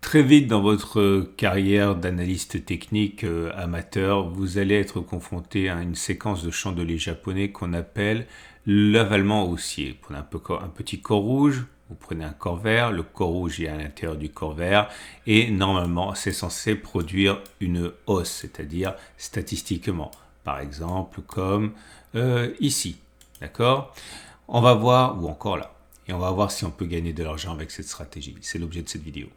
Très vite dans votre carrière d'analyste technique amateur, vous allez être confronté à une séquence de chandeliers japonais qu'on appelle l'avalement haussier. Vous prenez un petit corps rouge, vous prenez un corps vert, le corps rouge est à l'intérieur du corps vert et normalement c'est censé produire une hausse, c'est-à-dire statistiquement. Par exemple comme ici, d'accord? On va voir, ou encore là, et on va voir si on peut gagner de l'argent avec cette stratégie. C'est l'objet de cette vidéo.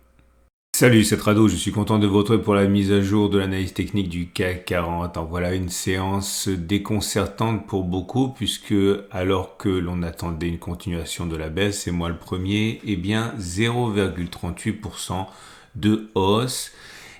Salut, c'est Rado, je suis content de vous retrouver pour la mise à jour de l'analyse technique du CAC 40. En voilà une séance déconcertante pour beaucoup puisque alors que l'on attendait une continuation de la baisse, et moi le premier, eh bien 0,38% de hausse.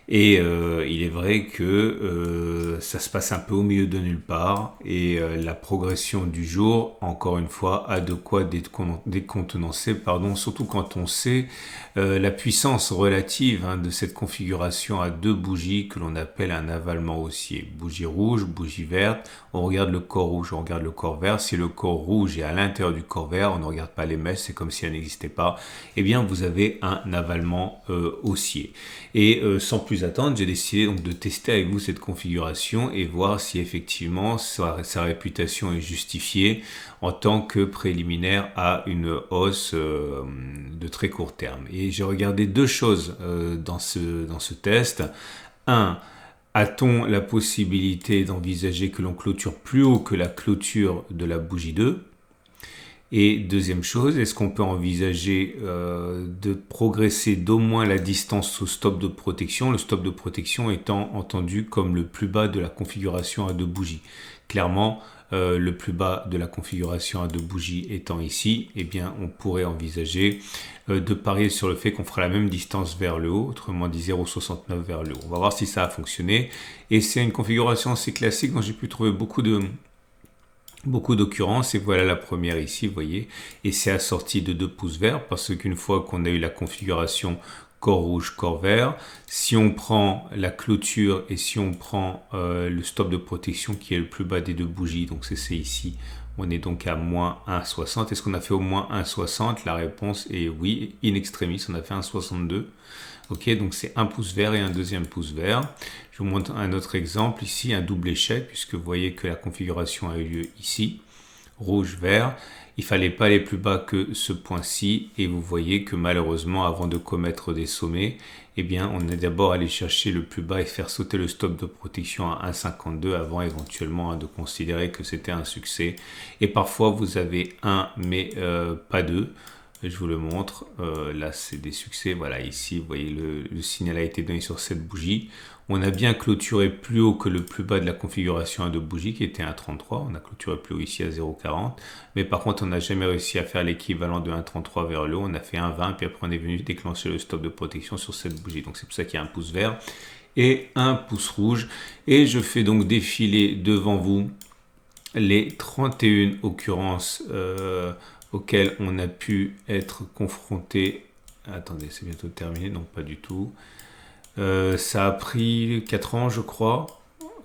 Et il est vrai que ça se passe un peu au milieu de nulle part et la progression du jour, encore une fois, a de quoi décontenancer, surtout quand on sait la puissance relative de cette configuration à deux bougies que l'on appelle un avalement haussier. Bougie rouge, bougie verte, on regarde le corps rouge, on regarde le corps vert. Si le corps rouge est à l'intérieur du corps vert, on ne regarde pas les mèches, c'est comme si elles n'existaient pas. Eh bien, vous avez un avalement haussier. Et sans plus attendre, j'ai décidé donc de tester avec vous cette configuration et voir si effectivement sa réputation est justifiée en tant que préliminaire à une hausse de très court terme. Et j'ai regardé deux choses dans ce test. Un, a-t-on la possibilité d'envisager que l'on clôture plus haut que la clôture de la bougie 2 ? Et deuxième chose, est-ce qu'on peut envisager de progresser d'au moins la distance au stop de protection, le stop de protection étant entendu comme le plus bas de la configuration à deux bougies. Clairement, le plus bas de la configuration à deux bougies étant ici, eh bien, on pourrait envisager de parier sur le fait qu'on fera la même distance vers le haut, autrement dit 0,69 vers le haut. On va voir si ça a fonctionné. Et c'est une configuration assez classique dont j'ai pu trouver beaucoup d'occurrences, et voilà la première ici, vous voyez, et c'est assorti de 2 pouces verts parce qu'une fois qu'on a eu la configuration corps rouge, corps vert, si on prend la clôture et si on prend le stop de protection qui est le plus bas des deux bougies, donc c'est ici, on est donc à moins 1,60. Est-ce qu'on a fait au moins 1,60? La réponse est oui, in extremis, on a fait 1,62. Ok, donc c'est un pouce vert et un deuxième pouce vert. Je vous montre un autre exemple ici, un double échec, puisque vous voyez que la configuration a eu lieu ici, rouge-vert. Il ne fallait pas aller plus bas que ce point-ci, et vous voyez que malheureusement, avant de commettre des sommets, eh bien, on est d'abord allé chercher le plus bas et faire sauter le stop de protection à 1,52 avant éventuellement de considérer que c'était un succès. Et parfois, vous avez un, mais pas deux. Je vous le montre, là c'est des succès, voilà ici vous voyez le signal a été donné sur cette bougie, on a bien clôturé plus haut que le plus bas de la configuration à deux bougies qui était 1,33, on a clôturé plus haut ici à 0,40, mais par contre on n'a jamais réussi à faire l'équivalent de 1,33 vers le haut, on a fait 1,20 puis après on est venu déclencher le stop de protection sur cette bougie, donc c'est pour ça qu'il y a un pouce vert et un pouce rouge, et je fais donc défiler devant vous les 31 occurrences auxquelles on a pu être confronté. Attendez, c'est bientôt terminé, donc pas du tout. Ça a pris 4 ans, je crois.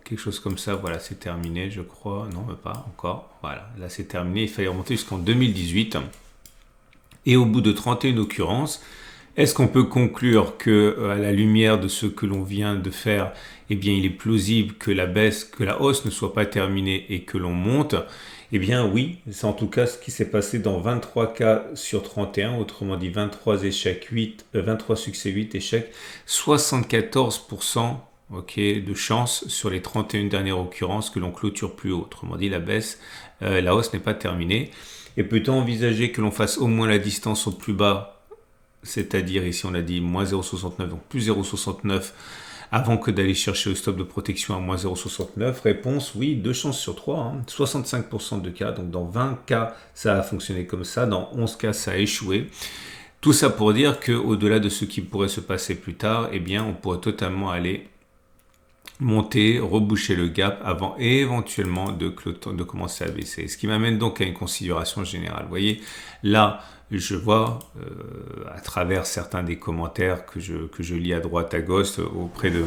Quelque chose comme ça, voilà, c'est terminé, je crois. Non, pas encore. Voilà, là c'est terminé. Il fallait remonter jusqu'en 2018. Et au bout de 31 occurrences, est-ce qu'on peut conclure que, à la lumière de ce que l'on vient de faire, eh bien, il est plausible que la hausse ne soit pas terminée et que l'on monte? Eh bien, oui, c'est en tout cas ce qui s'est passé dans 23 cas sur 31, autrement dit 23 échecs, 23 succès, 8 échecs, 74% de chance sur les 31 dernières occurrences que l'on clôture plus haut. Autrement dit, la hausse n'est pas terminée. Et peut-on envisager que l'on fasse au moins la distance au plus bas, c'est-à-dire ici on a dit moins 0,69, donc plus 0,69 avant que d'aller chercher le stop de protection à moins 0,69? Réponse oui, 2 chances sur 3, 65% de cas, donc dans 20 cas ça a fonctionné comme ça, dans 11 cas ça a échoué. Tout ça pour dire qu'au-delà de ce qui pourrait se passer plus tard, eh bien on pourrait totalement aller monter, reboucher le gap avant éventuellement de commencer à baisser. Ce qui m'amène donc à une considération générale. Vous voyez, là, je vois à travers certains des commentaires que je lis à droite, à gauche, auprès de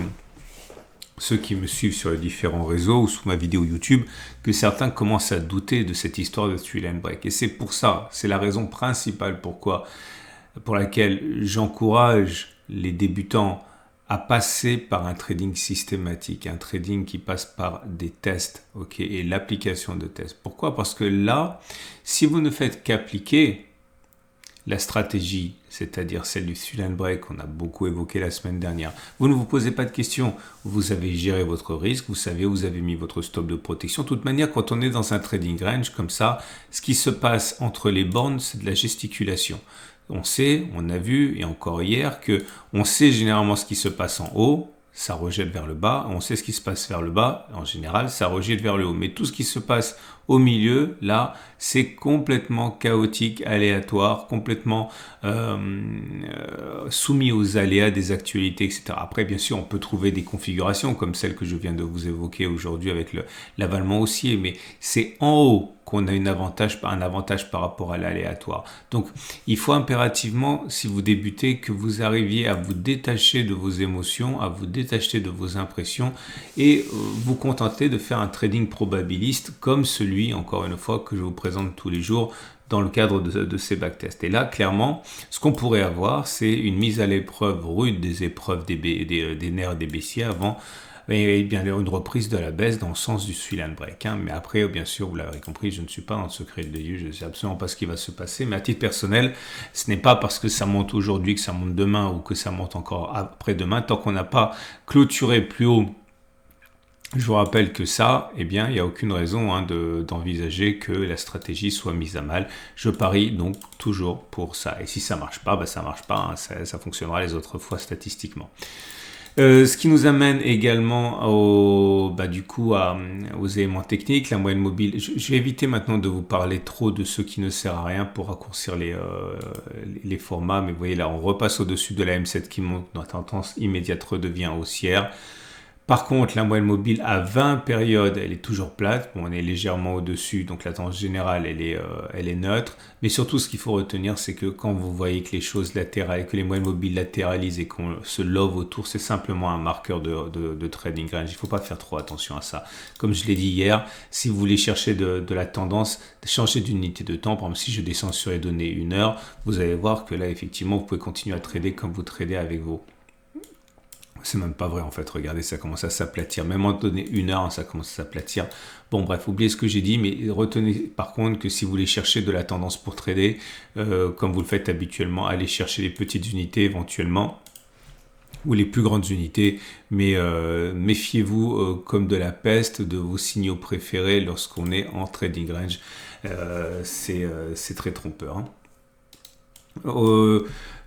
ceux qui me suivent sur les différents réseaux ou sous ma vidéo YouTube, que certains commencent à douter de cette histoire de Three Line Break. Et c'est pour ça, c'est la raison principale pour laquelle j'encourage les débutants à passer par un trading systématique, un trading qui passe par des tests, ok, et l'application de tests. Pourquoi? Parce que là, si vous ne faites qu'appliquer la stratégie, c'est-à-dire celle du fill and break qu'on a beaucoup évoqué la semaine dernière, vous ne vous posez pas de questions, vous avez géré votre risque, vous savez où vous avez mis votre stop de protection. De toute manière, quand on est dans un trading range comme ça, ce qui se passe entre les bornes, c'est de la gesticulation. On sait, on a vu, et encore hier, que on sait généralement ce qui se passe en haut, ça rejette vers le bas. On sait ce qui se passe vers le bas, en général, ça rejette vers le haut. Mais tout ce qui se passe au milieu, là, c'est complètement chaotique, aléatoire, complètement soumis aux aléas des actualités, etc. Après, bien sûr, on peut trouver des configurations comme celle que je viens de vous évoquer aujourd'hui avec l'avalement haussier, mais c'est en haut qu'on a un avantage par rapport à l'aléatoire. Donc, il faut impérativement, si vous débutez, que vous arriviez à vous détacher de vos émotions, à vous détacher de vos impressions et vous contenter de faire un trading probabiliste comme celui, encore une fois, que je vous présente tous les jours dans le cadre de ces backtests. Et là, clairement, ce qu'on pourrait avoir, c'est une mise à l'épreuve rude des épreuves des nerfs des baissiers avant et bien une reprise de la baisse dans le sens du fill and break. Mais après, bien sûr, vous l'avez compris, je ne suis pas dans le secret de Dieu, je ne sais absolument pas ce qui va se passer. Mais à titre personnel, ce n'est pas parce que ça monte aujourd'hui, que ça monte demain ou que ça monte encore après-demain. Tant qu'on n'a pas clôturé plus haut, je vous rappelle que ça, eh bien, il n'y a aucune raison d'envisager que la stratégie soit mise à mal. Je parie donc toujours pour ça. Et si ça ne marche pas, ça ne marche pas. Ça fonctionnera les autres fois statistiquement. Ce qui nous amène également aux éléments techniques, la moyenne mobile. Je vais éviter maintenant de vous parler trop de ce qui ne sert à rien pour raccourcir les formats. Mais vous voyez là, on repasse au-dessus de la M7 qui monte, notre tendance immédiate redevient haussière. Par contre, la moyenne mobile à 20 périodes, elle est toujours plate. Bon, on est légèrement au-dessus, donc la tendance générale, elle est neutre. Mais surtout, ce qu'il faut retenir, c'est que quand vous voyez que les choses latérales, que les moyennes mobiles latéralisent et qu'on se love autour, c'est simplement un marqueur de trading range. Il ne faut pas faire trop attention à ça. Comme je l'ai dit hier, si vous voulez chercher de la tendance, changer d'unité de temps. Par exemple, si je descends sur les données 1 heure, vous allez voir que là, effectivement, vous pouvez continuer à trader comme vous tradez avec vos... C'est même pas vrai en fait, regardez, ça commence à s'aplatir. Même en donné 1 heure, ça commence à s'aplatir. Bon bref, oubliez ce que j'ai dit, mais retenez par contre que si vous voulez chercher de la tendance pour trader, comme vous le faites habituellement, allez chercher les petites unités éventuellement, ou les plus grandes unités, mais méfiez-vous comme de la peste de vos signaux préférés lorsqu'on est en trading range. C'est très trompeur.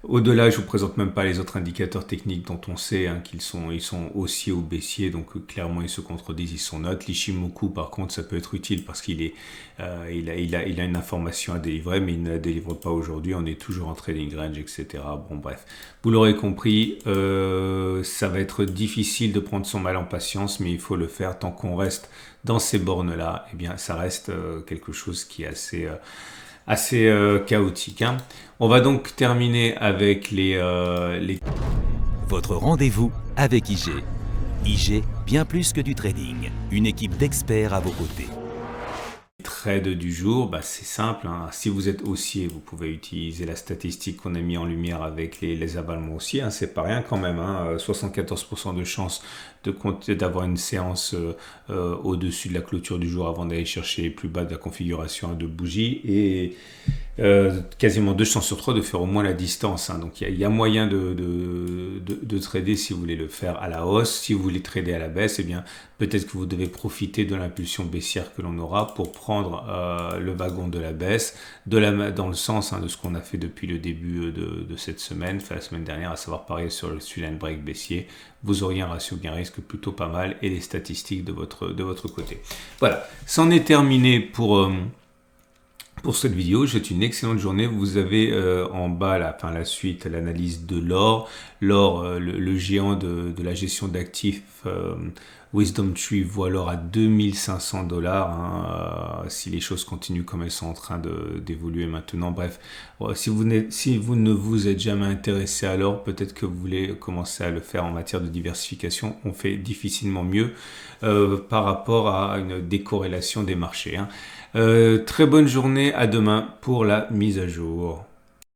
Au-delà, je ne vous présente même pas les autres indicateurs techniques dont on sait qu'ils sont haussiers ou baissiers, donc clairement ils se contredisent, ils sont neutres. L'Ishimoku par contre ça peut être utile parce qu'il a une information à délivrer, mais il ne la délivre pas aujourd'hui, on est toujours en trading range, etc. Bon bref, vous l'aurez compris, ça va être difficile de prendre son mal en patience, mais il faut le faire tant qu'on reste dans ces bornes-là, eh bien ça reste quelque chose qui est assez chaotique. On va donc terminer avec les... Votre rendez-vous avec IG. IG, bien plus que du trading. Une équipe d'experts à vos côtés. Trades du jour, c'est simple. Si vous êtes haussier, vous pouvez utiliser la statistique qu'on a mis en lumière avec les avalements haussiers. C'est pas rien quand même. 74% de chance d'avoir une séance au-dessus de la clôture du jour avant d'aller chercher les plus bas de la configuration de bougies et quasiment 2 chances sur 3 de faire au moins la distance. Donc il y a moyen de trader si vous voulez le faire à la hausse. Si vous voulez trader à la baisse, eh bien peut-être que vous devez profiter de l'impulsion baissière que l'on aura pour prendre le wagon de la baisse dans le sens de ce qu'on a fait depuis le début de cette semaine, la semaine dernière, à savoir parier sur le fill and break baissier. Vous auriez un ratio gain-risque plutôt pas mal et les statistiques de votre côté. Voilà, c'en est terminé pour cette vidéo. Je vous souhaite une excellente journée. Vous avez en bas la suite, l'analyse de l'or. L'or, le géant de la gestion d'actifs, Wisdom Tree voit l'or à $2500. Si les choses continuent comme elles sont en train d'évoluer maintenant. Bref, si vous ne vous êtes jamais intéressé à l'or, peut-être que vous voulez commencer à le faire en matière de diversification. On fait difficilement mieux par rapport à une décorrélation des marchés. Très bonne journée, à demain pour la mise à jour.